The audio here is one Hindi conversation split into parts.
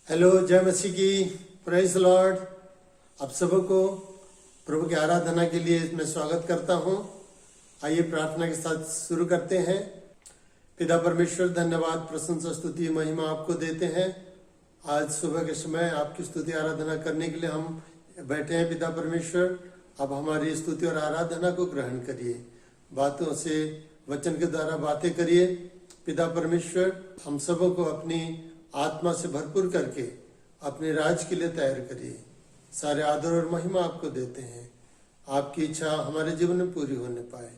हेलो, जय मसीह की, प्रेज लॉर्ड। आप सबको प्रभु की आराधना के लिए मैं स्वागत करता हूं। आइए प्रार्थना के साथ शुरू करते हैं। पिता परमेश्वर, धन्यवाद, प्रशंसा, स्तुति, महिमा आपको देते हैं। आज सुबह के समय आपकी स्तुति आराधना करने के लिए हम बैठे हैं। पिता परमेश्वर, अब हमारी स्तुति और आराधना को ग्रहण करिए। बातों से, वचन के द्वारा बातें करिए। पिता परमेश्वर, हम सबको अपनी आत्मा से भरपूर करके अपने राज के लिए तैयार करिए। सारे आदर और महिमा आपको देते हैं। आपकी इच्छा हमारे जीवन में पूरी होने पाए।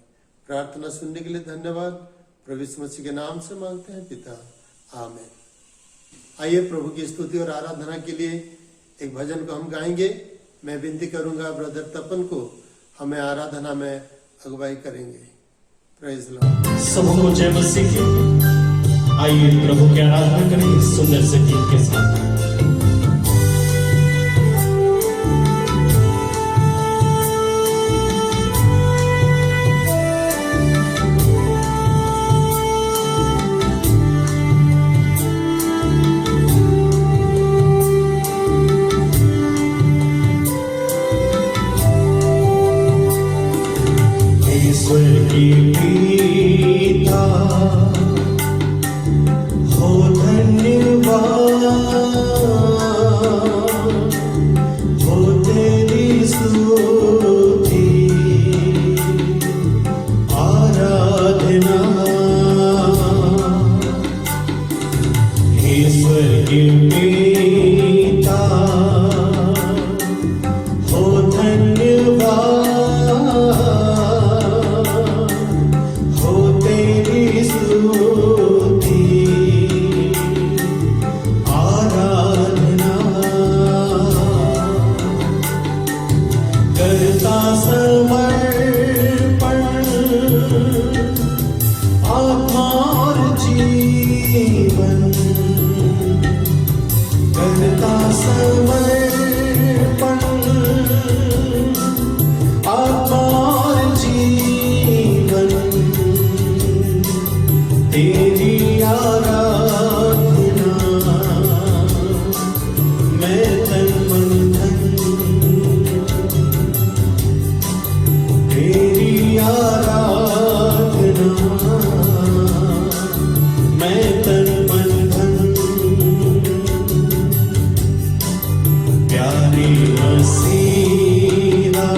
प्रार्थना सुनने के लिए धन्यवाद। प्रभु यीशु मसीह के नाम से मांगते हैं पिता, आमीन। आइए प्रभु की स्तुति और आराधना के लिए एक भजन को हम गाएंगे। मैं विनती करूंगा ब्रदर तपन को, हमें आराधना में अगुवाई करेंगे। Praise Lord. सबको जय मसीह की। आइए प्रभु की आराधना करें इस सुंदर से गीत के साथ। ईश्वर की पीता हो धन्यवाद, हो तेरी स्तुति आराधना। ईश्वर की पीता हो धन्यवाद, हो तेरी स्तुति आराधना। करता समर्पण आत्मा और जीवन, करता समर्पण आत्मा और जीवन, तेरी आराधना मैं तन मन धन, तेरी आराधना मैं तन मन धन। प्यारे मसीहा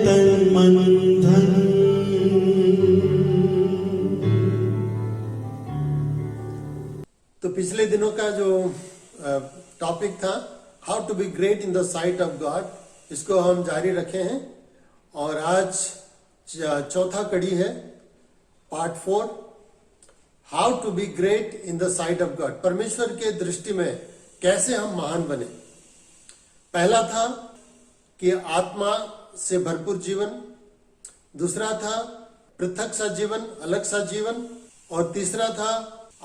तन मन धन। तो पिछले दिनों का जो टॉपिक था how to be great in the sight of God, इसको हम जारी रखे हैं और आज चौथा कड़ी है part 4, how to be great in the sight of God. परमेश्वर के दृष्टि में कैसे हम महान बने। पहला था कि आत्मा से भरपूर जीवन, दूसरा था पृथक सा जीवन, अलग सा जीवन, और तीसरा था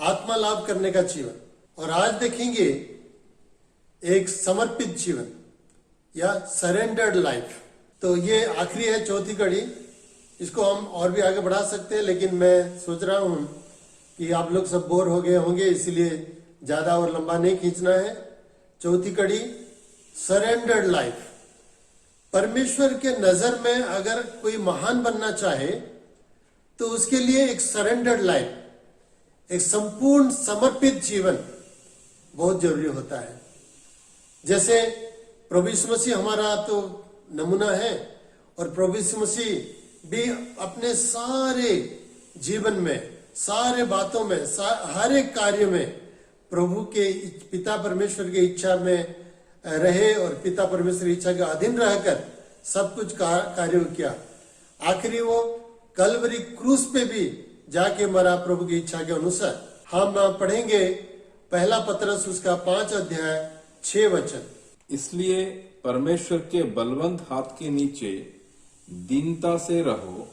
आत्मा लाभ करने का जीवन। और आज देखेंगे एक समर्पित जीवन या सरेंडर्ड लाइफ। तो ये आखिरी है चौथी कड़ी, इसको हम और भी आगे बढ़ा सकते हैं, लेकिन मैं सोच रहा हूं कि आप लोग सब बोर हो गए होंगे, इसलिए ज्यादा और लंबा नहीं खींचना है। चौथी कड़ी सरेंडर्ड लाइफ। परमेश्वर के नजर में अगर कोई महान बनना चाहे तो उसके लिए एक सरेंडर्ड लाइफ, एक संपूर्ण समर्पित जीवन बहुत जरूरी होता है। जैसे प्रभु यीशु मसीह हमारा तो नमूना है, और प्रभु यीशु मसीह भी अपने सारे जीवन में, सारे बातों में, हर एक कार्य में प्रभु के पिता परमेश्वर की इच्छा में रहे और पिता परमेश्वर की इच्छा के अधीन रहकर सब कुछ कार्य किया। आखिरी वो कलवरी क्रूस पे भी जाके मरा प्रभु की इच्छा के अनुसार। हम पढ़ेंगे पहला पतरस उसका 5 अध्याय 6 वचन। इसलिए परमेश्वर के बलवंत हाथ के नीचे दीनता से रहो,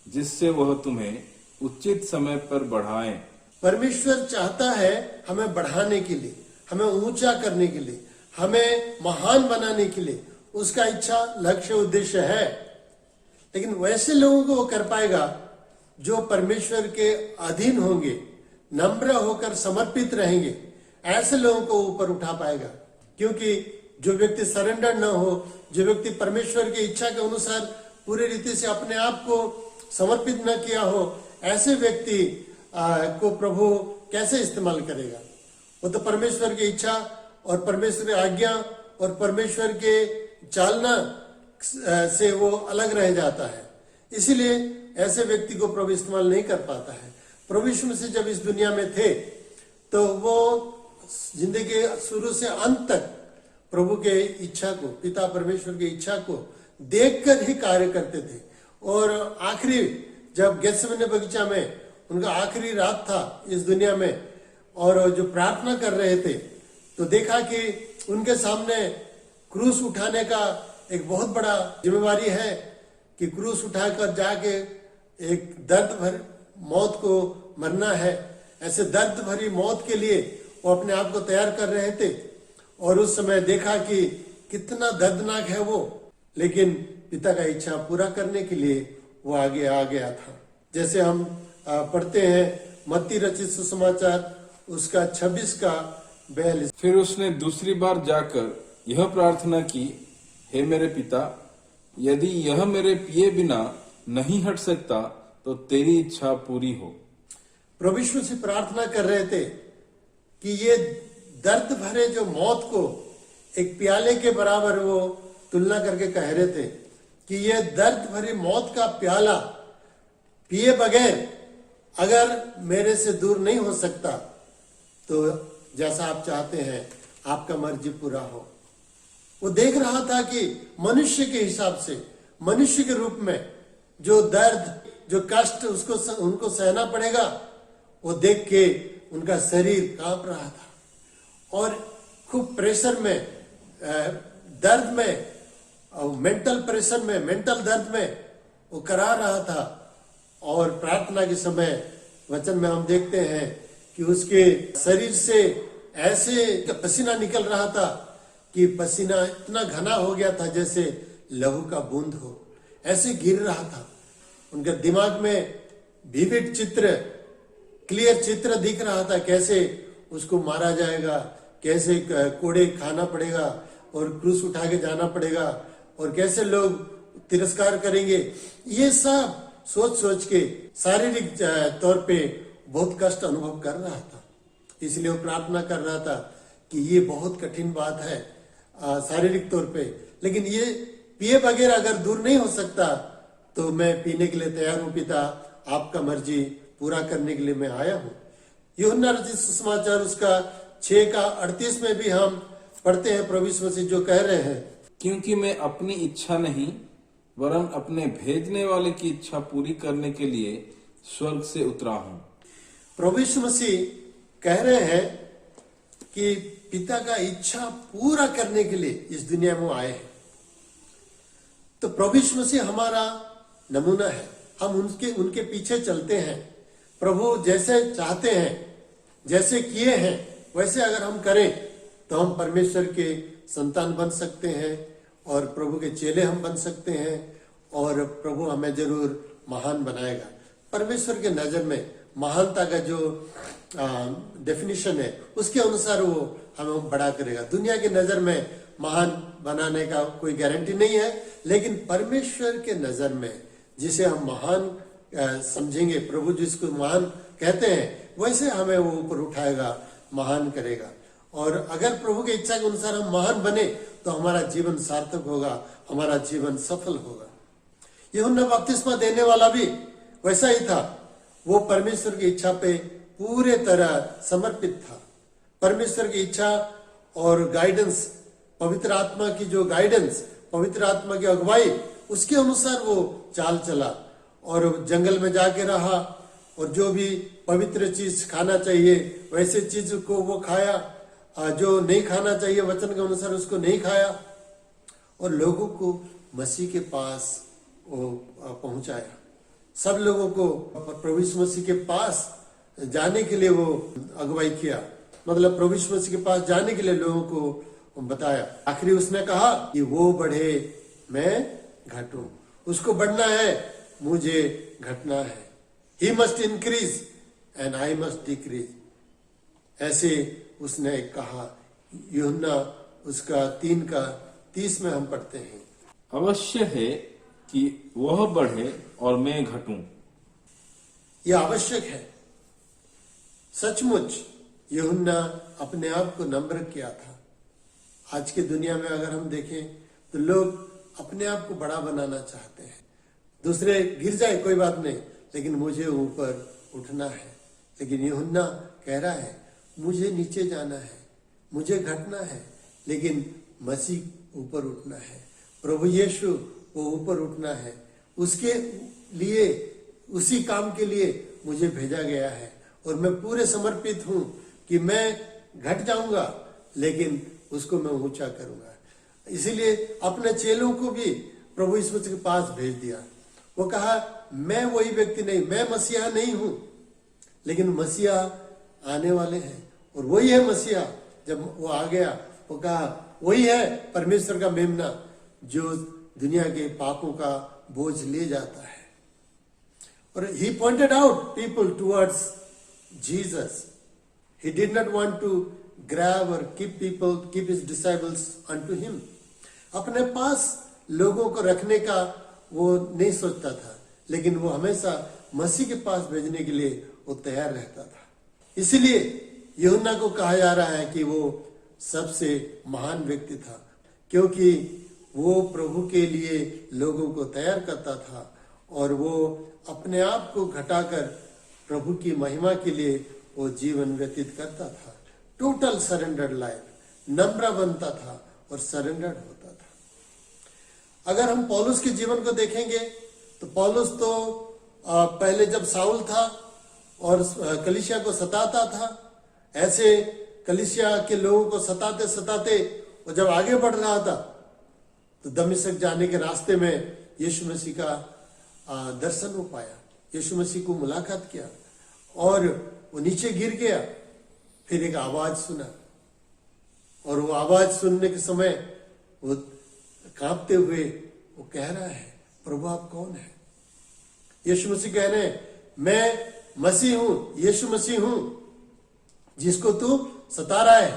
जिससे वह तुम्हें उचित समय पर बढ़ाए। परमेश्वर चाहता है हमें बढ़ाने के लिए, हमें ऊंचा करने के लिए, हमें महान बनाने के लिए। उसका इच्छा, लक्ष्य, उद्देश्य है। लेकिन वैसे लोगों को वो कर पाएगा जो परमेश्वर के अधीन होंगे, नम्र होकर समर्पित रहेंगे। ऐसे लोगों को ऊपर उठा पाएगा। क्योंकि जो व्यक्ति सरेंडर न हो, जो व्यक्ति परमेश्वर की इच्छा के अनुसार पूरी रीति से अपने आप को समर्पित न किया हो, ऐसे व्यक्ति को प्रभु कैसे इस्तेमाल करेगा। वो तो परमेश्वर की इच्छा और परमेश्वर की आज्ञा और परमेश्वर के चालना से वो अलग रह जाता है। इसीलिए ऐसे व्यक्ति को प्रभु इस्तेमाल नहीं कर पाता है। प्रभु यीशु मसीह जब इस दुनिया में थे तो वो जिंदगी के शुरू से अंत तक प्रभु के इच्छा को, पिता परमेश्वर की इच्छा को देखकर ही कार्य करते थे। और आखिरी जब गेत्सेमनी बगीचा में उनका आखिरी रात था इस दुनिया में, और जो प्रार्थना कर रहे थे, तो देखा कि उनके सामने क्रूस उठाने का एक बहुत बड़ा जिम्मेवारी है कि क्रूस उठाकर जाके एक दर्द भरी मौत को मरना है। ऐसे दर्द भरी मौत के लिए वो अपने आप को तैयार कर रहे थे। और उस समय देखा कि कितना दर्दनाक है वो, लेकिन पिता का इच्छा पूरा करने के लिए वो आगे आ गया था। जैसे हम पढ़ते हैं मत्ती रचित सुसमाचार उसका 26 का 42। फिर उसने दूसरी बार जाकर यह प्रार्थना की, हे मेरे पिता, यदि यह मेरे पिए बिना नहीं हट सकता तो तेरी इच्छा पूरी हो। प्रभु यीशु से प्रार्थना कर रहे थे कि ये दर्द भरे जो मौत को एक प्याले के बराबर वो तुलना करके कह रहे थे कि ये दर्द भरी मौत का प्याला पिए बगैर अगर मेरे से दूर नहीं हो सकता तो जैसा आप चाहते हैं आपका मर्जी पूरा हो। वो देख रहा था कि मनुष्य के हिसाब से, मनुष्य के रूप में जो दर्द, जो कष्ट उनको सहना पड़ेगा, वो देख के उनका शरीर कांप रहा था और खूब प्रेशर में, दर्द में, मेंटल प्रेशर में, मेंटल दर्द में वो करा रहा था। और प्रार्थना के समय वचन में हम देखते हैं कि उसके शरीर से ऐसे पसीना निकल रहा था कि पसीना इतना घना हो गया था जैसे लहू का बूंद हो, ऐसे गिर रहा था। उनके दिमाग में विविड चित्र, क्लियर चित्र दिख रहा था, कैसे उसको मारा जाएगा, कैसे कोड़े खाना पड़ेगा और क्रूस उठा के जाना पड़ेगा और कैसे लोग तिरस्कार करेंगे। ये सब सोच सोच के शारीरिक तौर पे बहुत कष्ट अनुभव कर रहा था। इसलिए वो प्रार्थना कर रहा था कि ये बहुत कठिन बात है शारीरिक तौर पे, लेकिन ये पिए बगैर अगर दूर नहीं हो सकता तो मैं पीने के लिए तैयार हूं पिता, आपका मर्जी पूरा करने के लिए मैं आया हूं। यूहन्ना रचित सुसमाचार उसका 6:38 में भी हम पढ़ते हैं प्रभु यीशु मसीह जो कह रहे हैं, क्योंकि मैं अपनी इच्छा नहीं वरन अपने भेजने वाले की इच्छा पूरी करने के लिए स्वर्ग से उतरा हूं। प्रभु यीशु मसीह कह रहे हैं कि पिता का इच्छा पूरा करने के लिए इस दुनिया में आए हैं। तो प्रभु यीशु मसीह हमारा नमूना है, हम उनके पीछे चलते हैं। प्रभु जैसे चाहते हैं, जैसे किए हैं, वैसे अगर हम करें तो हम परमेश्वर के संतान बन सकते हैं और प्रभु के चेले हम बन सकते हैं और प्रभु हमें जरूर महान बनाएगा। परमेश्वर के नजर में महानता का जो डेफिनेशन है उसके अनुसार वो हमें बड़ा करेगा। दुनिया के नजर में महान बनाने का कोई गारंटी नहीं है, लेकिन परमेश्वर के नजर में जिसे हम महान समझेंगे, प्रभु जिसको महान कहते हैं, वैसे हमें वो ऊपर उठाएगा, महान करेगा। और अगर प्रभु की इच्छा के अनुसार हम महान बने तो हमारा जीवन सार्थक होगा, हमारा जीवन सफल होगा। यूहन्ना बपतिस्मा देने वाला भी वैसा ही था, वो परमेश्वर की इच्छा पे पूरे तरह समर्पित था। परमेश्वर की इच्छा और गाइडेंस, पवित्र आत्मा की जो गाइडेंस, पवित्र आत्मा की अगुवाई, उसके अनुसार वो चाल चला और जंगल में जाके रहा और जो भी पवित्र चीज खाना चाहिए वैसे चीज को वो खाया, जो नहीं खाना चाहिए वचन के अनुसार उसको नहीं खाया और लोगों को मसीह के पास वो पहुंचाया। सब लोगों को प्रभु यीशु मसीह के पास जाने के लिए वो अगुवाई किया, मतलब प्रभु यीशु मसीह के पास जाने के लिए लोगों को बताया। आखिरी उसने कहा कि वो बढ़े मैं घटूं, उसको बढ़ना है मुझे घटना है। He must increase and I must decrease, ऐसे उसने कहा। यूहन्ना उसका 3:30 में हम पढ़ते हैं, अवश्य है कि वह बढ़े और मैं घटूं। यह आवश्यक है। सचमुच यूहन्ना अपने आप को नम्र किया था। आज की दुनिया में अगर हम देखें तो लोग अपने आप को बड़ा बनाना चाहते हैं, दूसरे गिर जाए कोई बात नहीं, लेकिन मुझे ऊपर उठना है। लेकिन यूहन्ना कह रहा है मुझे नीचे जाना है, मुझे घटना है, लेकिन मसीह ऊपर उठना है। प्रभु यीशु वो ऊपर उठना है, उसके लिए, उसी काम के लिए मुझे भेजा गया है और मैं पूरे समर्पित हूं कि मैं घट जाऊंगा लेकिन उसको मैं ऊंचा करूंगा। इसीलिए अपने चेलों को भी प्रभु यीशु के पास भेज दिया। वो कहा मैं वही व्यक्ति नहीं, मैं मसीहा नहीं हूं, लेकिन मसीहा आने वाले हैं और वही है मसीहा। जब वो आ गया वो कहा वही है परमेश्वर का मेमना जो दुनिया के पापों का बोझ ले जाता है। और he pointed out people towards Jesus. He did not want to grab or keep his disciples unto him. अपने पास लोगों को रखने का वो नहीं सोचता था, लेकिन वो हमेशा मसीह के पास भेजने के लिए वो तैयार रहता था। इसलिए यूहन्ना को कहा जा रहा है कि वो सबसे महान व्यक्ति था, क्योंकि वो प्रभु के लिए लोगों को तैयार करता था और वो अपने आप को घटाकर प्रभु की महिमा के लिए वो जीवन व्यतीत करता था। टोटल सरेंडर्ड लाइफ, नम्र बनता था और सरेंडर्ड होता था। अगर हम पौलुस के जीवन को देखेंगे तो पौलुस तो पहले जब साउल था और कलीसिया को सताता था, ऐसे कलीसिया के लोगों को सताते सताते वो जब आगे बढ़ रहा था तो दमिश्क जाने के रास्ते में यीशु मसीह का दर्शन हो पाया, यीशु मसीह को मुलाकात किया और वो नीचे गिर गया। फिर एक आवाज सुना और वो आवाज सुनने के समय वो कांपते हुए वो कह रहा है प्रभु आप कौन है? यीशु मसीह कह रहे हैं मैं मसीह हूं, यीशु मसीह हूं जिसको तू सता रहा है।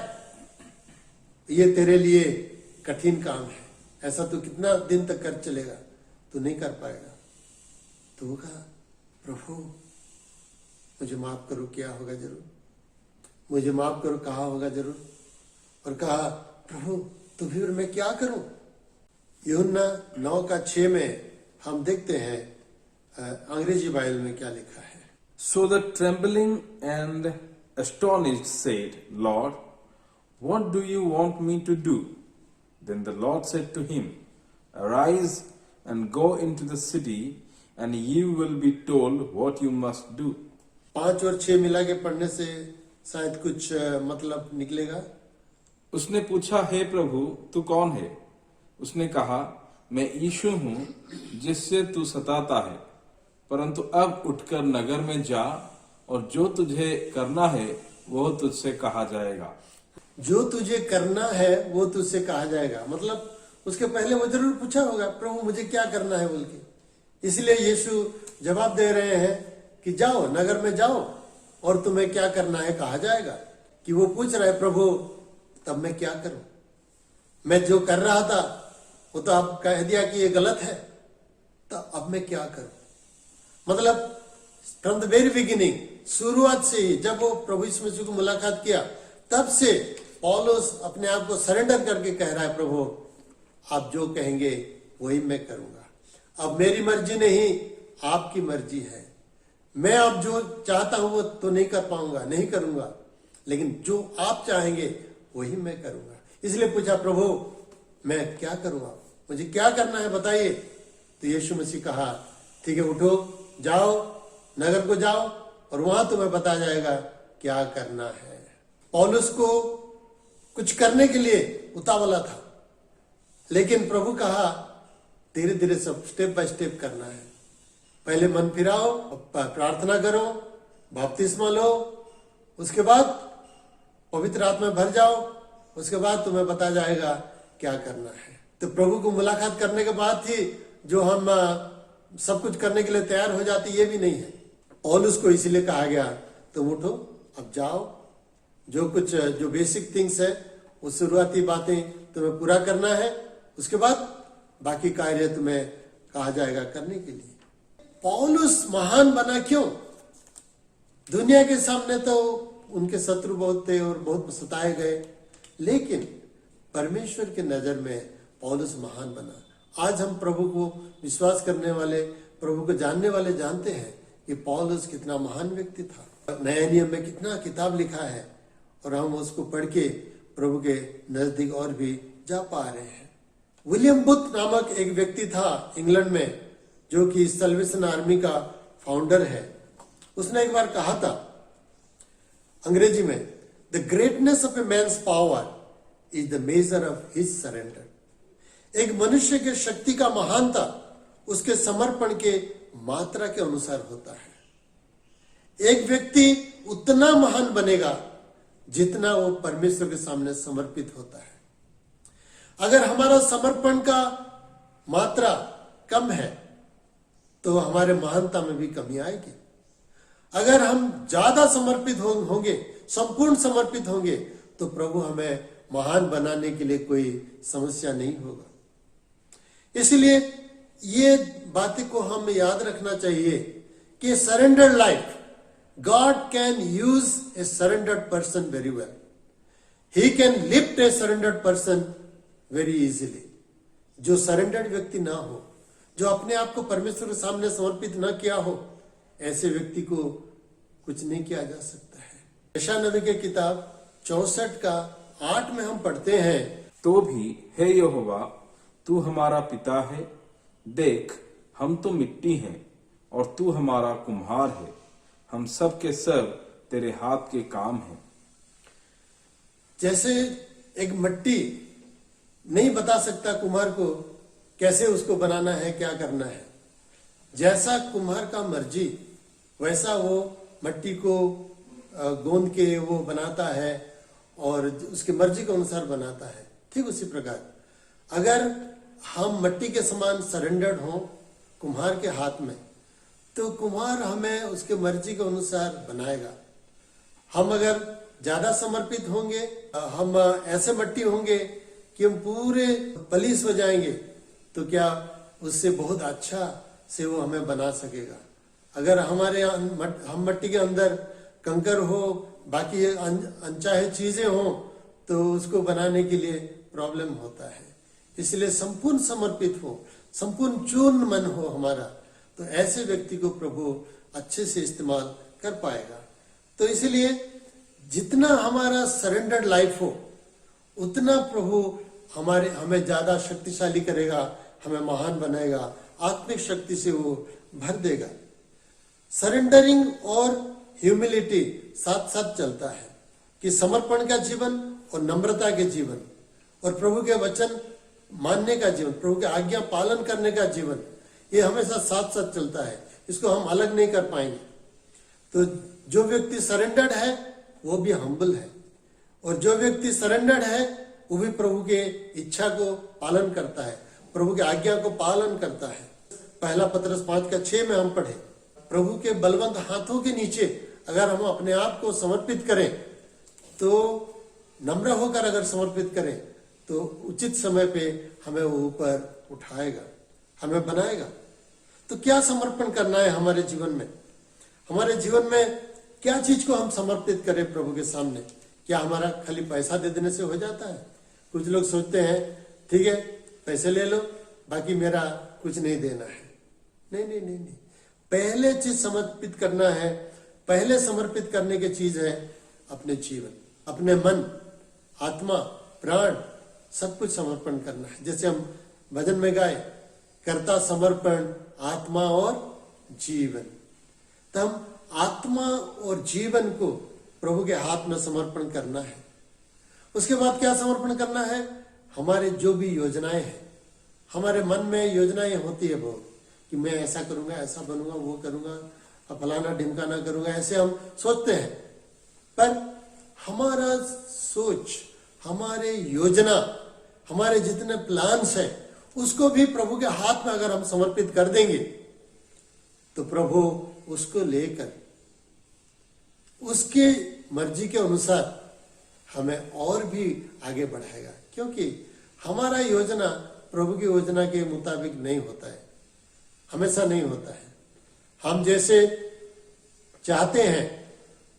ये तेरे लिए कठिन काम है, ऐसा तू कितना दिन तक कर चलेगा, तू नहीं कर पाएगा। तो वो कहा प्रभु मुझे माफ करो, क्या होगा जरूर, मुझे माफ करो, कहा होगा जरूर। और कहा प्रभु तो फिर मैं क्या करूं? यूहन्ना 9:6 में हम देखते हैं अंग्रेजी बाइबल में क्या लिखा है। So the trembling and astonished said, Lord, what do you want me to do? Then the Lord said to him, Arise and go into the city, and you will be told what you must do. 5 और 6 मिला के पढ़ने से शायद कुछ मतलब निकलेगा। उसने पूछा, हे प्रभु, तू कौन है? उसने कहा, मैं यीशु हूँ जिससे तू सताता है। परंतु अब उठकर नगर में जा, और जो तुझे करना है वो तुझसे कहा जाएगा। जो तुझे करना है वो तुझसे कहा जाएगा, मतलब उसके पहले वो जरूर पूछा होगा, प्रभु मुझे क्या करना है बोल के। इसलिए यीशु जवाब दे रहे हैं कि जाओ, नगर में जाओ, और तुम्हें क्या करना है कहा जाएगा। कि वो पूछ रहा है, प्रभु तब मैं क्या करूं? मैं जो कर रहा था वो तो आप कह दिया कि ये गलत है, तो अब मैं क्या करूं? मतलब फ्रॉम द वेरी बिगिनिंग, शुरुआत से ही जब वो प्रभु यीशु मसीह को मुलाकात किया, तब से पौलुस अपने आप को सरेंडर करके कह रहा है, प्रभु आप जो कहेंगे वही मैं करूंगा। अब मेरी मर्जी नहीं, आपकी मर्जी है। मैं अब जो चाहता हूं वो तो नहीं कर पाऊंगा, नहीं करूंगा, लेकिन जो आप चाहेंगे वही मैं करूंगा। इसलिए पूछा, प्रभु मैं क्या करूंगा, मुझे क्या करना है बताइए। तो यीशु मसीह कहा, ठीक है, उठो, जाओ, नगर को जाओ, और वहां तुम्हें बताया जाएगा क्या करना है। पौलुस को कुछ करने के लिए उतावला था, लेकिन प्रभु कहा धीरे धीरे सब स्टेप बाय स्टेप करना है। पहले मन फिराओ, प्रार्थना करो, बपतिस्मा लो, उसके बाद पवित्र आत्मा में भर जाओ, उसके बाद तुम्हें पता जाएगा क्या करना है। तो प्रभु को मुलाकात करने के बाद ही जो हम सब कुछ करने के लिए तैयार हो जाते, ये भी नहीं है। पौलुस को इसीलिए कहा गया, तुम उठो, अब जाओ, जो बेसिक थिंग्स है, वो शुरुआती बातें तुम्हें पूरा करना है, उसके बाद बाकी कार्य तुम्हें कहा जाएगा करने के लिए। पौलुस महान बना क्यों? दुनिया के सामने तो उनके शत्रु बहुत थे और बहुत सताए गए, लेकिन परमेश्वर के नजर में पौलुस महान बना। आज हम प्रभु को विश्वास करने वाले, प्रभु को जानने वाले जानते हैं कि पौलुस कितना महान व्यक्ति था। नए नियम में कितना किताब लिखा है, और हम उसको पढ़ के प्रभु के नजदीक और भी जा पा रहे हैं। विलियम बुथ नामक एक व्यक्ति था इंग्लैंड में, जो कि सल्वेशन आर्मी का फाउंडर है। उसने एक बार कहा था अंग्रेजी में, the greatness of a man's power is the measure of his surrender. एक मनुष्य के शक्ति का महानता उसके समर्पण के मात्रा के अनुसार होता है। एक व्यक्ति उतना महान बनेगा जितना वो परमेश्वर के सामने समर्पित होता है। अगर हमारा समर्पण का मात्रा कम है तो हमारे महानता में भी कमी आएगी। अगर हम ज्यादा समर्पित होंगे, संपूर्ण समर्पित होंगे, तो प्रभु हमें महान बनाने के लिए कोई समस्या नहीं होगा। इसलिए ये बातें को हम याद रखना चाहिए कि surrendered life, God can use a surrendered person very well. He can lift a surrendered person very easily. जो सरेंडर्ड व्यक्ति ना हो, जो अपने आप को परमेश्वर के सामने समर्पित ना किया हो, ऐसे व्यक्ति को कुछ नहीं किया जा सकता है। यशायाह नबी की किताब 64:8 में हम पढ़ते हैं, तो भी हे यहोवा, तू हमारा पिता है, देख हम तो मिट्टी हैं और तू हमारा कुम्हार है, हम सब के सब तेरे हाथ के काम हैं। जैसे एक मिट्टी नहीं बता सकता कुम्हार को कैसे उसको बनाना है, क्या करना है, जैसा कुम्हार का मर्जी वैसा वो मिट्टी को गोंद के वो बनाता है और उसकी मर्जी के अनुसार बनाता है। ठीक उसी प्रकार अगर हम मिट्टी के समान सरेंडर्ड हों कुम्हार के हाथ में, तो कुम्हार हमें उसके मर्जी के अनुसार बनाएगा। हम अगर ज्यादा समर्पित होंगे, हम ऐसे मिट्टी होंगे कि हम पूरे पलीस हो जाएंगे, तो क्या उससे बहुत अच्छा से वो हमें बना सकेगा। अगर हमारे हम मिट्टी के अंदर कंकर हो, बाकी अनचाहे चीजें हो, तो उसको बनाने के लिए प्रॉब्लम होता है। इसलिए संपूर्ण समर्पित हो, संपूर्ण चूर्ण मन हो हमारा, तो ऐसे व्यक्ति को प्रभु अच्छे से इस्तेमाल कर पाएगा। तो इसलिए जितना हमारा सरेंडर्ड लाइफ हो, उतना प्रभु हमें ज्यादा शक्तिशाली करेगा, हमें महान बनाएगा, आत्मिक शक्ति से वो भर देगा। सरेंडरिंग और ह्यूमिलिटी साथ साथ चलता है कि समर्पण का जीवन और नम्रता के जीवन और प्रभु के वचन मानने का जीवन, प्रभु के आज्ञा पालन करने का जीवन, ये हमेशा साथ साथ चलता है, इसको हम अलग नहीं कर पाएंगे। तो जो व्यक्ति सरेंडर्ड है वो भी हम्बल है, और जो व्यक्ति सरेंडर्ड है वो भी प्रभु के इच्छा को पालन करता है, प्रभु के आज्ञा को पालन करता है। पहला पत्रस 5:6 में हम पढ़े, प्रभु के बलवंत हाथों के नीचे अगर हम अपने आप को समर्पित करें, तो नम्र होकर अगर समर्पित करें, तो उचित समय पे हमें वो ऊपर उठाएगा, हमें बनाएगा। तो क्या समर्पण करना है हमारे जीवन में? हमारे जीवन में क्या चीज को हम समर्पित करें प्रभु के सामने? क्या हमारा खाली पैसा दे देने से हो जाता है? कुछ लोग सोचते हैं ठीक है पैसे ले लो, बाकी मेरा कुछ नहीं देना है। नहीं नहीं नहीं नहीं, पहले चीज समर्पित करना है, पहले समर्पित करने की चीज है अपने जीवन, अपने मन, आत्मा, प्राण, सब कुछ समर्पण करना है। जैसे हम भजन में गाए, करता समर्पण आत्मा और जीवन। तो हम आत्मा और जीवन को प्रभु के हाथ में समर्पण करना है। उसके बाद क्या समर्पण करना है? हमारे जो भी योजनाएं हैं, हमारे मन में योजनाएं होती है बहुत, कि मैं ऐसा करूंगा, ऐसा बनूंगा, वो करूंगा, फलाना ढिमकाना करूंगा, ऐसे हम सोचते हैं। पर हमारा सोच, हमारे योजना, हमारे जितने प्लान्स हैं, उसको भी प्रभु के हाथ में अगर हम समर्पित कर देंगे, तो प्रभु उसको लेकर उसके मर्जी के अनुसार हमें और भी आगे बढ़ाएगा। क्योंकि हमारा योजना प्रभु की योजना के मुताबिक नहीं होता है, हमेशा नहीं होता है। हम जैसे चाहते हैं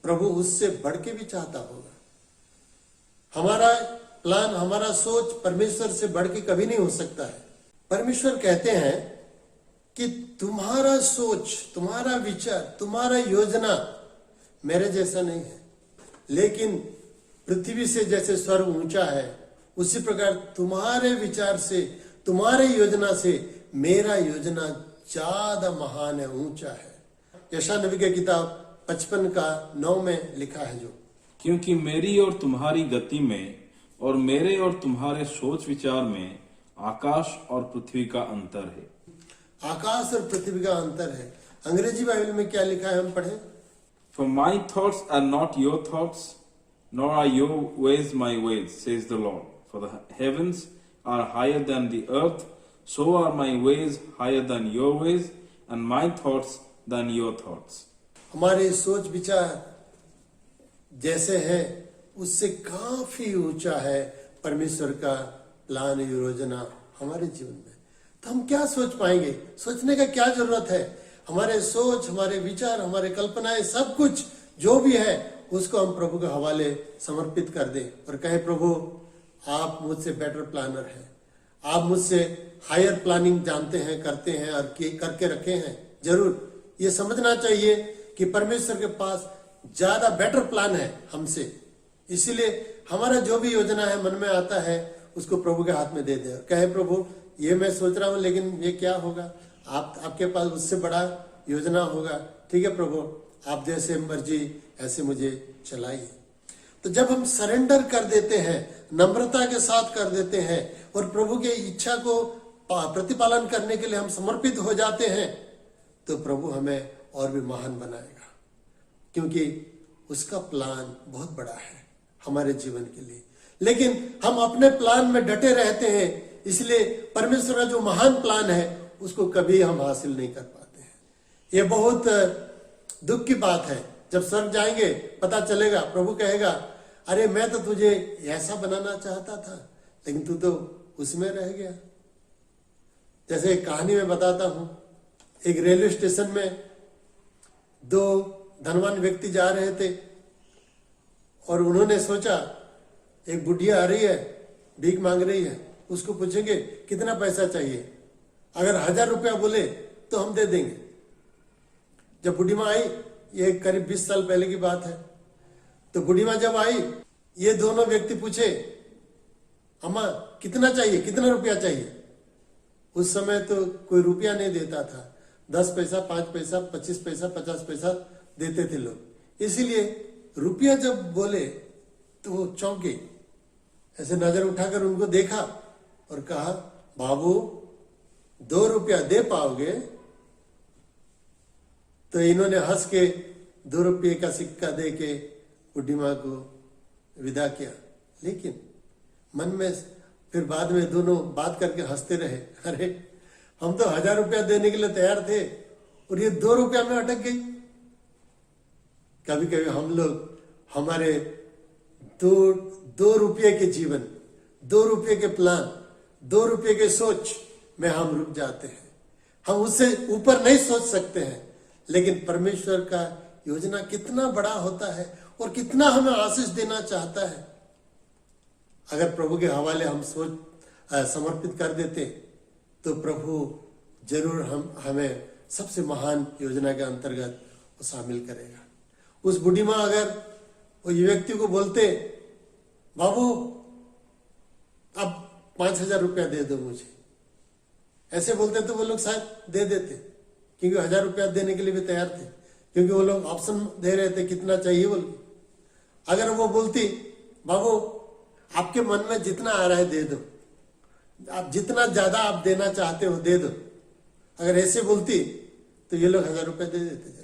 प्रभु उससे बढ़ के भी चाहता होगा। हमारा प्लान, हमारा सोच परमेश्वर से बढ़ के कभी नहीं हो सकता है। परमेश्वर कहते हैं कि तुम्हारा सोच, तुम्हारा विचार, तुम्हारा योजना मेरे जैसा नहीं है, लेकिन पृथ्वी से जैसे स्वर्ग ऊंचा है, उसी प्रकार तुम्हारे विचार से, तुम्हारे योजना से मेरा योजना ज्यादा महान है, ऊंचा है। यशायाह नबी की किताब 55:9 में लिखा है जो, क्योंकि मेरी और तुम्हारी गति में और मेरे और तुम्हारे सोच विचार में आकाश और पृथ्वी का अंतर है। आकाश और पृथ्वी का अंतर है। अंग्रेजी बाइबल में क्या लिखा है, हम पढ़े। For my thoughts are not your thoughts, nor are your ways my ways, says the Lord. For the heavens are higher than the earth, so are my ways higher than your ways, and my thoughts than your thoughts. हमारे सोच विचार जैसे है उससे काफी ऊंचा है परमेश्वर का प्लान, योजना हमारे जीवन में। तो हम क्या सोच पाएंगे? सोचने का क्या जरूरत है? हमारे सोच, हमारे विचार, हमारे कल्पनाएं, सब कुछ जो भी है उसको हम प्रभु के हवाले समर्पित कर दें और कहें, प्रभु आप मुझसे बेटर प्लानर हैं, आप मुझसे हायर प्लानिंग जानते हैं, करते हैं और करके रखे हैं। जरूर ये समझना चाहिए कि परमेश्वर के पास ज्यादा बेटर प्लान है हमसे, इसीलिए हमारा जो भी योजना है मन में आता है उसको प्रभु के हाथ में दे दे, कहे प्रभु ये मैं सोच रहा हूं लेकिन ये क्या होगा, आपके पास उससे बड़ा योजना होगा। ठीक है प्रभु, आप जैसे मर्जी ऐसे मुझे चलाइए। तो जब हम सरेंडर कर देते हैं, नम्रता के साथ कर देते हैं और प्रभु की इच्छा को प्रतिपालन करने के लिए हम समर्पित हो जाते हैं, तो प्रभु हमें और भी महान बनाएगा, क्योंकि उसका प्लान बहुत बड़ा है हमारे जीवन के लिए। लेकिन हम अपने प्लान में डटे रहते हैं, इसलिए परमेश्वर का जो महान प्लान है उसको कभी हम हासिल नहीं कर पाते हैं। ये बहुत दुख की बात है। जब स्वर्ग जाएंगे पता चलेगा, प्रभु कहेगा, अरे मैं तो तुझे ऐसा बनाना चाहता था लेकिन तू तो उसमें रह गया। जैसे एक कहानी में बताता हूं, एक रेलवे स्टेशन में दो धनवान व्यक्ति जा रहे थे और उन्होंने सोचा एक बुढ़िया आ रही है, भीख मांग रही है, उसको पूछेंगे कितना पैसा चाहिए, अगर 1000 रुपया बोले तो हम दे देंगे। जब बूढ़ी माँ आई, ये करीब 20 साल पहले की बात है, तो बूढ़ी माँ जब आई, ये दोनों व्यक्ति पूछे अम्मा कितना चाहिए, कितना रुपया चाहिए। उस समय तो कोई रुपया नहीं देता था, 10 पैसा, 5 पैसा, 25 पैसा, 50 पैसा देते थे लोग। इसीलिए रुपया जब बोले तो वो चौंके, ऐसे नजर उठाकर उनको देखा और कहा बाबू 2 रुपया दे पाओगे? तो इन्होंने हंस के 2 रुपये का सिक्का दे के बुढ़ी माँ को विदा किया। लेकिन मन में फिर बाद में दोनों बात करके हंसते रहे, अरे हम तो 1000 रुपया देने के लिए तैयार थे और ये 2 रुपया में अटक गई। कभी कभी हम लोग हमारे दो रुपये के जीवन, 2 रुपये के प्लान, 2 रुपये के सोच में हम रुक जाते हैं। हम उससे ऊपर नहीं सोच सकते हैं, लेकिन परमेश्वर का योजना कितना बड़ा होता है और कितना हमें आशीष देना चाहता है। अगर प्रभु के हवाले हम समर्पित कर देते तो प्रभु जरूर हमें सबसे महान योजना के अंतर्गत वो शामिल करेगा। उस बूढ़ी माँ अगर वो व्यक्ति को बोलते बाबू अब 5000 रुपया दे दो मुझे, ऐसे बोलते तो वो लोग शायद दे देते, क्योंकि 1000 रुपया देने के लिए भी तैयार थे, क्योंकि वो लोग ऑप्शन दे रहे थे कितना चाहिए बोल के। अगर वो बोलती बाबू आपके मन में जितना आ रहा है दे दो, आप जितना ज्यादा आप देना चाहते हो दे दो, अगर ऐसे बोलती तो ये लोग 1000 रुपया दे देते जरूर।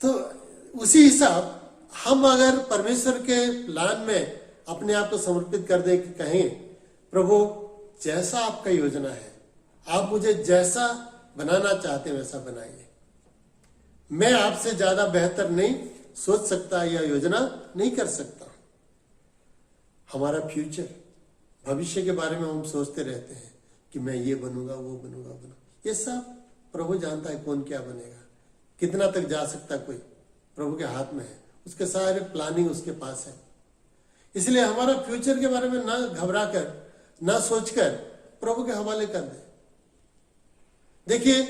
तो उसी हिसाब हम अगर परमेश्वर के प्लान में अपने आप को समर्पित कर दे, कहें प्रभु जैसा आपका योजना है, आप मुझे जैसा बनाना चाहते हैं वैसा बनाइए। मैं आपसे ज्यादा बेहतर नहीं सोच सकता या योजना नहीं कर सकता। हमारा फ्यूचर, भविष्य के बारे में हम सोचते रहते हैं कि मैं ये बनूंगा, वो बनूंगा, ये सब प्रभु जानता है कौन क्या बनेगा, कितना तक जा सकता कोई, प्रभु के हाथ में है, उसके सारे प्लानिंग उसके पास है। इसलिए हमारा फ्यूचर के बारे में ना घबरा कर, ना सोचकर प्रभु के हवाले कर दे। देखिए,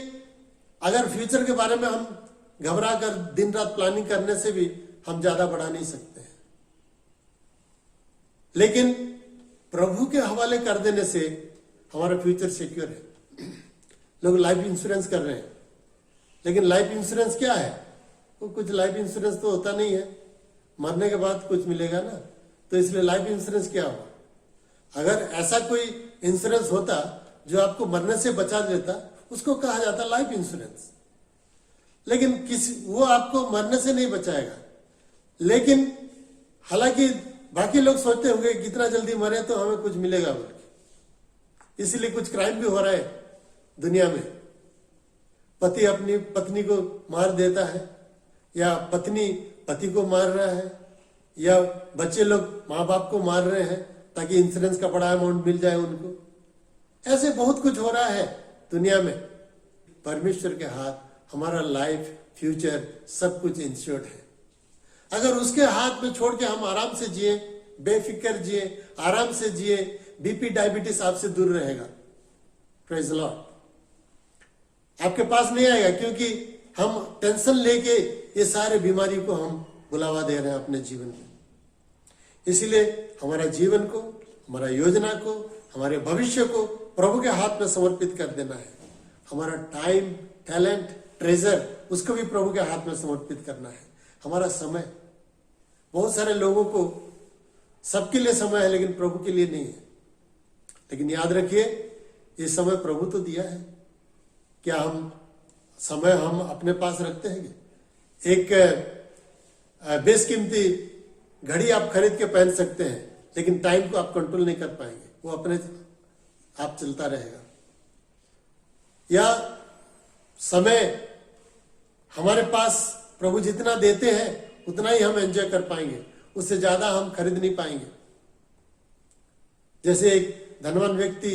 अगर फ्यूचर के बारे में हम घबरा कर दिन रात प्लानिंग करने से भी हम ज्यादा बढ़ा नहीं सकते हैं, लेकिन प्रभु के हवाले कर देने से हमारा फ्यूचर सिक्योर है। लोग लाइफ इंश्योरेंस कर रहे हैं, लेकिन लाइफ इंश्योरेंस क्या है? वो कुछ लाइफ इंश्योरेंस तो होता नहीं है, मरने के बाद कुछ मिलेगा ना, तो इसलिए लाइफ इंश्योरेंस क्या हुआ? अगर ऐसा कोई इंश्योरेंस होता जो आपको मरने से बचा देता, उसको कहा जाता लाइफ इंश्योरेंस। लेकिन वो आपको मरने से नहीं बचाएगा। लेकिन हालांकि बाकी लोग सोचते होंगे कितना जल्दी मरे तो हमें कुछ मिलेगा बोल के, इसलिए कुछ क्राइम भी हो रहा है दुनिया में। पति अपनी पत्नी को मार देता है, या पत्नी पति को मार रहा है, या बच्चे लोग माँ बाप को मार रहे हैं ताकि इंश्योरेंस का बड़ा अमाउंट मिल जाए उनको। ऐसे बहुत कुछ हो रहा है दुनिया में। परमेश्वर के हाथ, हमारा लाइफ, फ्यूचर सब कुछ इंश्योर्ड है। अगर उसके हाथ में छोड़ के हम आराम से जिए, बेफिक्र जिए, आराम से जिए, बीपी डायबिटीज आपसे दूर रहेगा। Praise the Lord. आपके पास नहीं आएगा, क्योंकि हम टेंशन लेके ये सारे बीमारी को हम बुलावा दे रहे हैं अपने जीवन में। इसीलिए हमारा जीवन को, हमारा योजना को, हमारे भविष्य को प्रभु के हाथ में समर्पित कर देना है। हमारा टाइम, टैलेंट, ट्रेजर, उसको भी प्रभु के हाथ में समर्पित करना है। हमारा समय, बहुत सारे लोगों को सबके लिए समय है लेकिन प्रभु के लिए नहीं है। लेकिन याद रखिए, ये समय प्रभु तो दिया है। क्या हम समय हम अपने पास रखते हैं? एक बेशकीमती घड़ी आप खरीद के पहन सकते हैं, लेकिन टाइम को आप कंट्रोल नहीं कर पाएंगे, वो अपने आप चलता रहेगा। या समय हमारे पास प्रभु जितना देते हैं उतना ही हम एंजॉय कर पाएंगे, उससे ज्यादा हम खरीद नहीं पाएंगे। जैसे एक धनवान व्यक्ति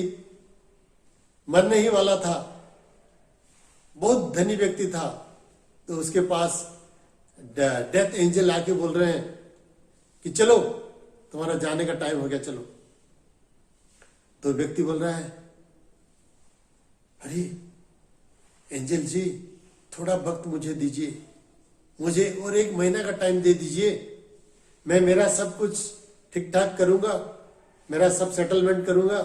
मरने ही वाला था, बहुत धनी व्यक्ति था, तो उसके पास डेथ एंजल आके बोल रहे हैं कि चलो तुम्हारा जाने का टाइम हो गया, चलो। तो व्यक्ति बोल रहा है, अरे एंजल जी थोड़ा वक्त मुझे दीजिए, मुझे और 1 महीना का टाइम दे दीजिए, मैं मेरा सब कुछ ठीक ठाक करूंगा, मेरा सब सेटलमेंट करूंगा,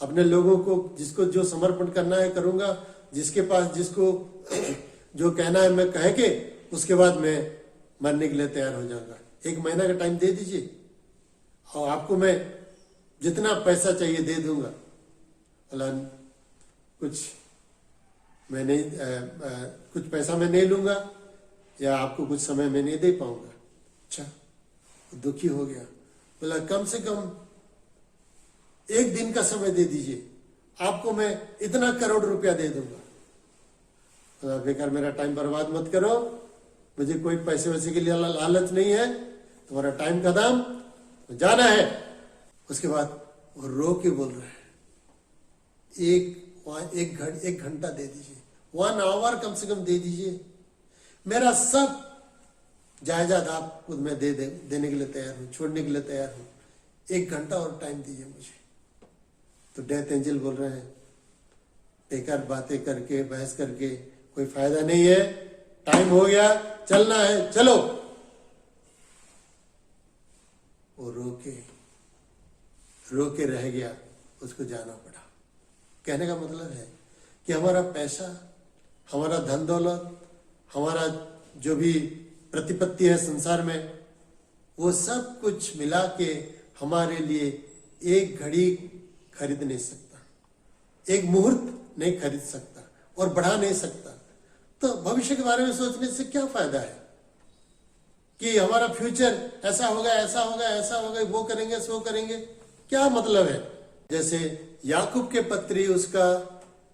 अपने लोगों को जिसको जो समर्पण करना है करूंगा, जिसके पास जिसको जो कहना है मैं कह के उसके बाद मैं मरने के लिए तैयार हो जाऊंगा। 1 महीना का टाइम दे दीजिए और आपको मैं जितना पैसा चाहिए दे दूंगा। बोला कुछ मैं नहीं कुछ पैसा मैं नहीं लूंगा या आपको कुछ समय मैं नहीं दे पाऊंगा। अच्छा, दुखी हो गया। बोला कम से कम 1 दिन का समय दे दीजिए, आपको मैं इतना करोड़ रुपया दे दूंगा। बोला बेकार मेरा टाइम बर्बाद मत करो, मुझे कोई पैसे वैसे के लिए लालच नहीं है, तुम्हारा टाइम का दाम जाना है। उसके बाद वो रो के बोल रहा है, एक घंटा दे दीजिए, 1 आवर कम से कम दे दीजिए, मेरा सब जायदाद आपको मैं देने के लिए तैयार हूं, छोड़ने के लिए तैयार हूं, 1 घंटा और टाइम दीजिए मुझे। तो डेथ एंजल बोल रहे हैं, बेकार बातें करके बहस करके कोई फायदा नहीं है, टाइम हो गया, चलना है, चलो। वो रो के रह गया, उसको जाना पड़ा। कहने का मतलब है कि हमारा पैसा, हमारा धन दौलत, हमारा जो भी प्रतिपत्ति है संसार में, वो सब कुछ मिला के हमारे लिए 1 घड़ी खरीद नहीं सकता, 1 मुहूर्त नहीं खरीद सकता और बढ़ा नहीं सकता। तो भविष्य के बारे में सोचने से क्या फायदा है कि हमारा फ्यूचर ऐसा होगा, ऐसा होगा, ऐसा होगा, वो करेंगे, सो करेंगे, क्या मतलब है। जैसे याकूब के पत्री उसका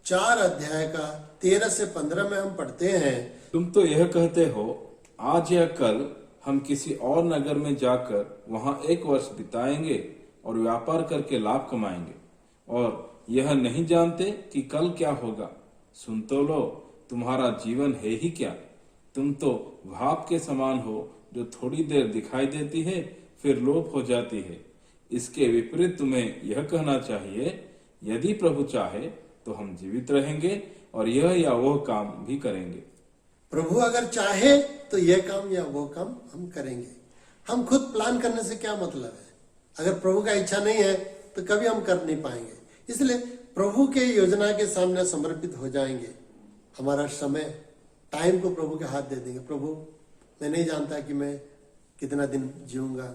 4 अध्याय का 13 से 15 में हम पढ़ते हैं, तुम तो यह कहते हो आज या कल हम किसी और नगर में जाकर वहां 1 वर्ष बिताएंगे और व्यापार करके लाभ कमाएंगे, और यह नहीं जानते कि कल क्या होगा। सुन तो लो, तुम्हारा जीवन है ही क्या। तुम तो भाप के समान हो जो थोड़ी देर दिखाई देती है फिर लोप हो जाती है। इसके विपरीत तुम्हें यह कहना चाहिए, यदि प्रभु चाहे तो हम जीवित रहेंगे और यह या वह काम भी करेंगे। प्रभु अगर चाहे तो यह काम या वो काम हम करेंगे। हम खुद प्लान करने से क्या मतलब है। अगर प्रभु का इच्छा नहीं है तो कभी हम कर नहीं पाएंगे। इसलिए प्रभु के योजना के सामने समर्पित हो जाएंगे। हमारा समय, टाइम को प्रभु के हाथ दे देंगे। प्रभु मैं नहीं जानता कि मैं कितना दिन जीऊंगा,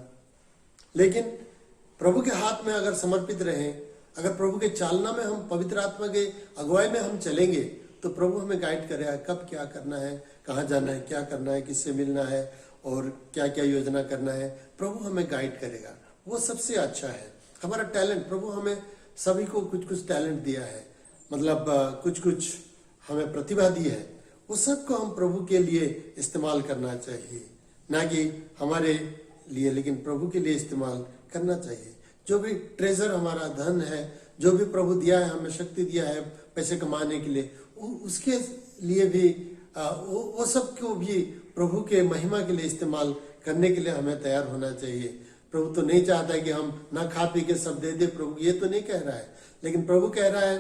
लेकिन प्रभु के हाथ में अगर समर्पित रहें, अगर प्रभु के चालना में हम पवित्र आत्मा के अगुवाई में हम चलेंगे तो प्रभु हमें गाइड करेगा कब क्या करना है, कहाँ जाना है, क्या करना है, किससे मिलना है और क्या क्या योजना करना है। प्रभु हमें गाइड करेगा, वो सबसे अच्छा है। हमारा टैलेंट, प्रभु हमें सभी को कुछ कुछ टैलेंट दिया है, मतलब कुछ कुछ हमें प्रतिभा दी है, वो सबको हम प्रभु के लिए इस्तेमाल करना चाहिए, ना कि हमारे लिए, लेकिन प्रभु के लिए इस्तेमाल करना चाहिए। जो भी ट्रेजर हमारा धन है, जो भी प्रभु दिया है, हमें शक्ति दिया है पैसे कमाने के लिए, उसके लिए भी वो सब को भी प्रभु के महिमा के लिए इस्तेमाल करने के लिए हमें तैयार होना चाहिए। प्रभु तो नहीं चाहता कि हम ना खा पी के सब दे दे, प्रभु ये तो नहीं कह रहा है, लेकिन प्रभु कह रहा है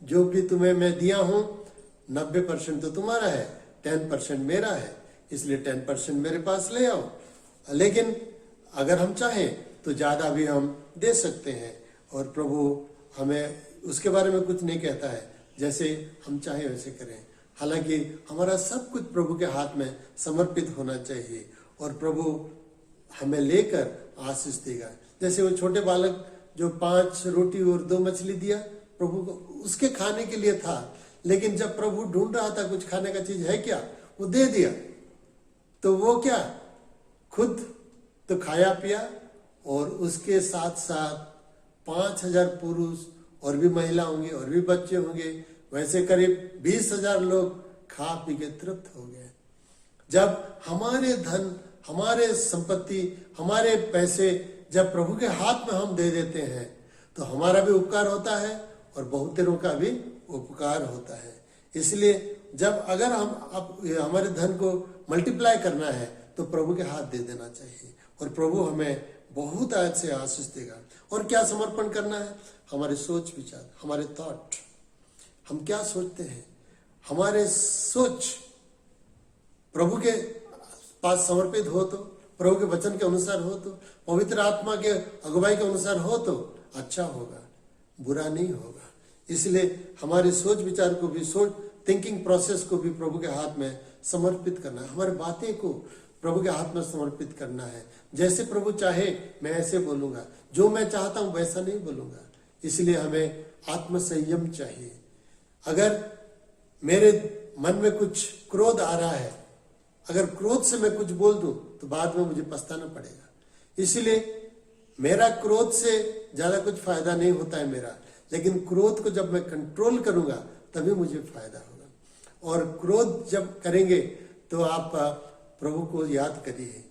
जो भी तुम्हें मैं दिया हूं 90% तो तुम्हारा है, 10% मेरा है, इसलिए 10% मेरे पास ले आओ। लेकिन अगर हम चाहें तो ज्यादा भी हम दे सकते हैं और प्रभु हमें उसके बारे में कुछ नहीं कहता है, जैसे हम चाहे वैसे करें। हालांकि हमारा सब कुछ प्रभु के हाथ में समर्पित होना चाहिए और प्रभु हमें लेकर आशीष देगा। जैसे वो छोटे बालक जो 5 रोटी और 2 मछली दिया प्रभु को, उसके खाने के लिए था, लेकिन जब प्रभु ढूंढ रहा था कुछ खाने का चीज है क्या, वो दे दिया, तो वो क्या खुद तो खाया पिया और उसके साथ साथ 5000 पुरुष और भी महिला होंगे और भी बच्चे होंगे, वैसे करीब 20,000 लोग खा पी के तृप्त हो गए। जब हमारे धन, हमारे संपत्ति, हमारे पैसे जब प्रभु के हाथ में हम दे देते हैं तो हमारा भी उपकार होता है और बहुतेरों का भी उपकार होता है। इसलिए जब अगर हम हमारे धन को मल्टीप्लाई करना है तो प्रभु के हाथ दे देना चाहिए और प्रभु हमें बहुत आज से आशीष देगा। और क्या समर्पण करना है? हमारे सोच विचार, हमारे थॉट, हम क्या सोचते हैं, हमारे सोच प्रभु के पास समर्पित हो तो, प्रभु के वचन के अनुसार हो तो, पवित्र आत्मा के अगुवाई के अनुसार हो तो अच्छा होगा, बुरा नहीं होगा। इसलिए हमारे सोच विचार को भी, थिंकिंग प्रोसेस को भी प्रभु के हाथ में समर्पित करना है। हमारी बातें को प्रभु के हाथ में समर्पित करना है। जैसे प्रभु चाहे मैं ऐसे बोलूंगा, जो मैं चाहता हूं वैसा नहीं बोलूंगा। इसलिए हमें आत्म संयम चाहिए। अगर मेरे मन में कुछ क्रोध आ रहा है, अगर क्रोध से मैं कुछ बोल दूं तो बाद में मुझे पछताना पड़ेगा। इसलिए मेरा क्रोध से ज्यादा कुछ फायदा नहीं होता है मेरा, लेकिन क्रोध को जब मैं कंट्रोल करूंगा तभी मुझे फायदा होगा। और क्रोध जब करेंगे तो आप प्रभु को याद करिए,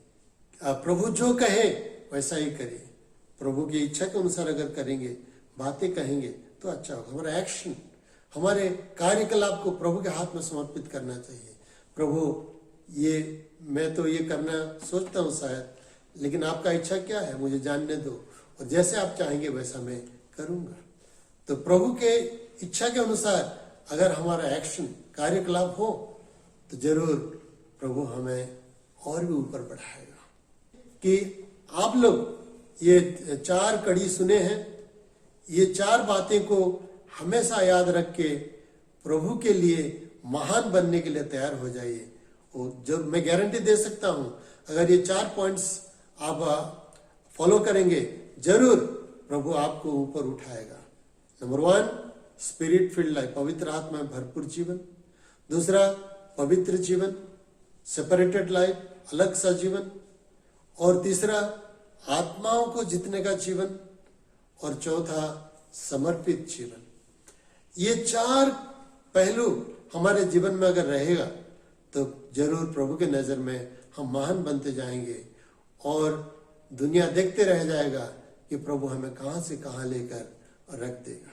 प्रभु जो कहे वैसा ही करिए। प्रभु की इच्छा के अनुसार अगर करेंगे, बातें कहेंगे तो अच्छा होगा। हमारा एक्शन, हमारे कार्यकलाप को प्रभु के हाथ में समर्पित करना चाहिए। प्रभु ये मैं तो ये करना सोचता हूँ शायद, लेकिन आपका इच्छा क्या है मुझे जानने दो, और जैसे आप चाहेंगे वैसा मैं करूंगा। तो प्रभु के इच्छा के अनुसार अगर हमारा एक्शन, कार्यकलाप हो तो जरूर प्रभु हमें और भी ऊपर बढ़ाएगा। कि आप लोग ये 4 कड़ी सुने हैं, ये 4 बातें को हमेशा याद रख के प्रभु के लिए महान बनने के लिए तैयार हो जाइए। और जो मैं गारंटी दे सकता हूं, अगर ये 4 पॉइंट्स आप फॉलो करेंगे, जरूर प्रभु आपको ऊपर उठाएगा। नंबर 1, स्पिरिट फील्ड लाइफ, पवित्र आत्मा में भरपूर जीवन। दूसरा, पवित्र जीवन, सेपरेटेड लाइफ, अलग सा जीवन। और तीसरा, आत्माओं को जीतने का जीवन। और चौथा, समर्पित जीवन। ये 4 पहलू हमारे जीवन में अगर रहेगा तो जरूर प्रभु के नजर में हम महान बनते जाएंगे, और दुनिया देखते रह जाएगा कि प्रभु हमें कहां से कहां लेकर रख देगा।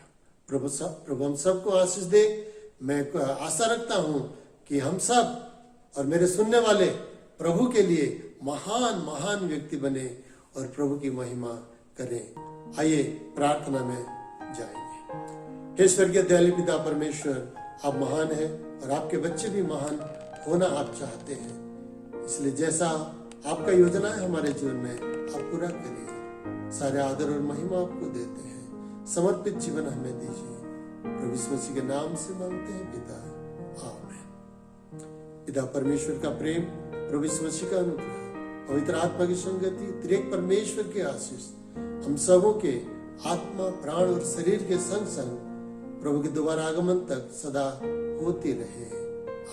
प्रभु हम सबको आशीष दे। मैं आशा रखता हूं कि हम सब और मेरे सुनने वाले प्रभु के लिए महान महान व्यक्ति बने और प्रभु की महिमा करें। आइए प्रार्थना में जाएंगे। हे स्वर्गीय दयालु पिता परमेश्वर, आप महान हैं और आपके बच्चे भी महान होना आप चाहते हैं। इसलिए जैसा आपका योजना है हमारे जीवन में आप पूरा करिए। सारे आदर और महिमा आपको देते हैं। समर्पित जीवन हमें दीजिए। प्रभु यीशु मसीह के नाम से मांगते हैं पिता, आमीन। पिता परमेश्वर का प्रेम, प्रभु यीशु मसीह का अनुग्रह, पवित्र आत्मा की संगति, त्रिएक परमेश्वर की आशीष हम सबों के आत्मा, प्राण और शरीर के संग संग प्रभु के दोबारा आगमन तक सदा होती रहे।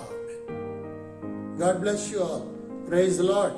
आमीन। God bless you all. Praise the Lord.